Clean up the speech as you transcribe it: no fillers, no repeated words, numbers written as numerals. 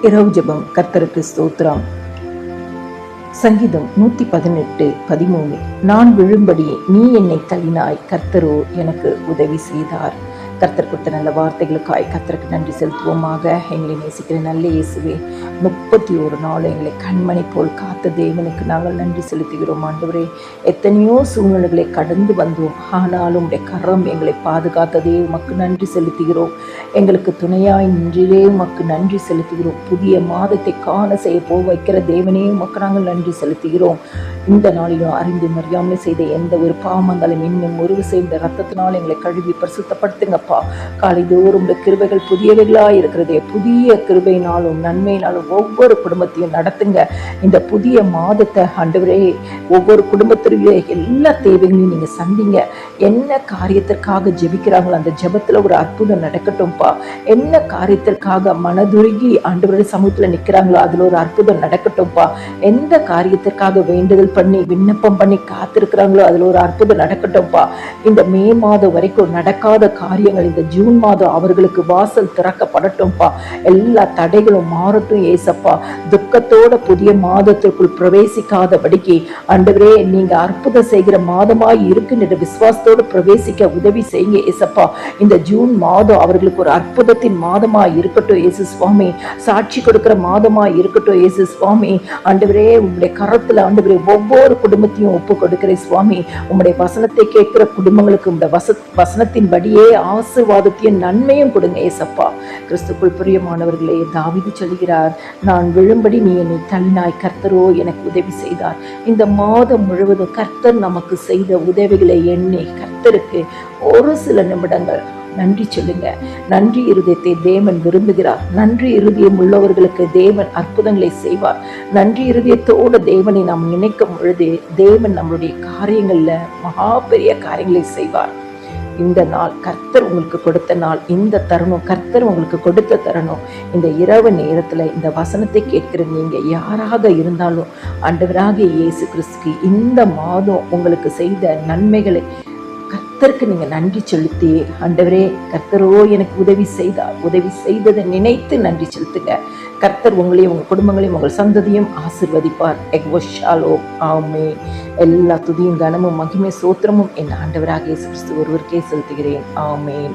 இரவு ஜெபம். கர்த்தருக்கு ஸ்தோத்திரம். சங்கீதம் 118:13. நான் விழும்படி நீ என்னை தள்ளினாய், கர்த்தரோ எனக்கு உதவி செய்தார். கர்த்தர் கொடுத்த நல்ல வார்த்தைகளுக்காய் கர்த்தருக்கு நன்றி செலுத்துவோமாக. எங்களை நேசிக்கிற நல்ல இயேசுவே, 31 நாள் எங்களை கண்மணி போல் காத்த தேவனுக்கு நாங்கள் நன்றி செலுத்துகிறோம். ஆண்டவரே, எத்தனையோ சூழ்நிலைகளை கடந்து வந்தோம், ஆனாலும் உடைய கரம் எங்களை பாதுகாத்ததே உமக்கு நன்றி செலுத்துகிறோம். எங்களுக்கு துணையாய் நின்றே உமக்கு நன்றி செலுத்துகிறோம். புதிய மாதத்தை காண செய்ய வைக்கிற தேவனே உமக்கு நாங்கள் நன்றி செலுத்துகிறோம். இந்த நாளிலும் அறிந்து மறியாமல் செய்த எந்த ஒரு பாவமந்தாலும் இன்னும் உருவு செய்த ரத்தத்தினால் எங்களை கழுவி பரிசுத்தப்படுத்துங்கப்பா. காலைதோறும் இந்த கிருபைகள் புதியவைகளாக இருக்கிறதே, புதிய கிருபையினாலும் நன்மையினாலும் ஒவ்வொரு குடும்பத்தையும் நடத்துங்க. இந்த புதிய மாதத்தை ஆண்டவரே, ஒவ்வொரு குடும்பத்திலே எல்லா தேவைகளையும் நீங்க சந்திங்க. என்ன காரியத்திற்காக ஜெபிக்கிறாங்களோ அந்த ஜெபத்துல ஒரு அற்புதம் நடக்கட்டும்ப்பா. என்ன காரியத்திற்காக மனதுருகி ஆண்டவருடைய சமூகத்துல நிக்கிறாங்களோ அதுல ஒரு அற்புதம் நடக்கட்டும்ப்பா. எந்த காரியத்திற்காக வேண்டுதல் பண்ணி விண்ணப்பம் பண்ணி காத்திருக்கிறாங்களோ அதுல ஒரு அற்புதம் நடக்கட்டும்ப்பா. இந்த மே மாதம் வரைக்கும் நடக்காத காரியங்கள் இந்த ஜூன் மாதம் அவர்களுக்கு வாசல் திறக்கப்படட்டும்ப்பா. எல்லா தடைகளும் மாறட்டும் ஏசப்பா. துக்கத்தோட புதிய மாதத்திற்குள் பிரவேசிக்காதபடிக்கு ஆண்டவரே, நீங்க அற்புதம் செய்கிற மாதமாய் இருக்குன்ற விசுவாசத்தோடு பிரவேசிக்க உதவி செய்யுங்க ஏசப்பா. இந்த ஜூன் மாதம் அவர்களுக்கு ஒரு அற்புதத்தின் மாதமாய் இருக்கட்டும் இயேசு சுவாமி. சாட்சி கொடுக்கிற மாதமாய் இருக்கட்டும் இயேசு சுவாமி. ஆண்டவரே, உங்களுடைய கரத்துல ஆண்டவரே ஒவ்வொரு குடும்பத்தையும் ஒப்பு கொடுக்கிறேன் சுவாமி. உங்களுடைய வசனத்தை கேட்கிற குடும்பங்களுக்கு உங்களுடைய வசனத்தின் படியே ஆசீர்வாதத்தையும் நன்மையும் கொடுங்க ஏசப்பா. கிறிஸ்துக்குள் பிரியமானவர்களே, தாவீது சொல்கிறார், நான் விழும்படி நீ என்னை தள்ளினாய், கர்த்தரோ எனக்கு உதவி செய்தார். இந்த மாதம் முழுவதும் கர்த்தர் நமக்கு செய்த உதவிகளை எண்ணி கர்த்தருக்கு ஒரு சில நிமிடங்கள் நன்றி சொல்லுங்க. நன்றி இருதயத்தை தேவன் விரும்புகிறார். நன்றி இருதயம் உள்ளவர்களுக்கு தேவன் அற்புதங்களை செய்வார். நன்றி இருதயத்தோடு தேவனை நாம் நினைக்கும் பொழுது தேவன் நம்மளுடைய காரியங்கள்ல மகா பெரிய காரியங்களை செய்வார். இந்த நாள் கர்த்தர் உங்களுக்கு கொடுத்த நாள், இந்த தருணம் கர்த்தர் உங்களுக்கு கொடுத்த தருணம். இந்த இரவு நேரத்துல இந்த வசனத்தை கேட்கிற நீங்க யாராக இருந்தாலும் ஆண்டவராக இயேசு கிறிஸ்துக்கு இந்த மாதம் உங்களுக்கு செய்த நன்மைகளை கர்த்தருக்கு நீங்க நன்றி செலுத்தி, ஆண்டவரே கர்த்தரோ எனக்கு உதவி செய்தார், உதவி செய்ததை நினைத்து நன்றி செலுத்துங்க. கர்த்தர் உங்களையும் உங்க குடும்பங்களையும் உங்கள் சந்ததியும் ஆசீர்வதிப்பார். ஷாலோம். ஆமென். எல்லா துதியும் கனமும் மகிமை சோத்திரமும் என் ஆண்டவராக இயேசு கிறிஸ்து ஒருவருக்கே செலுத்துகிறேன். ஆமென்.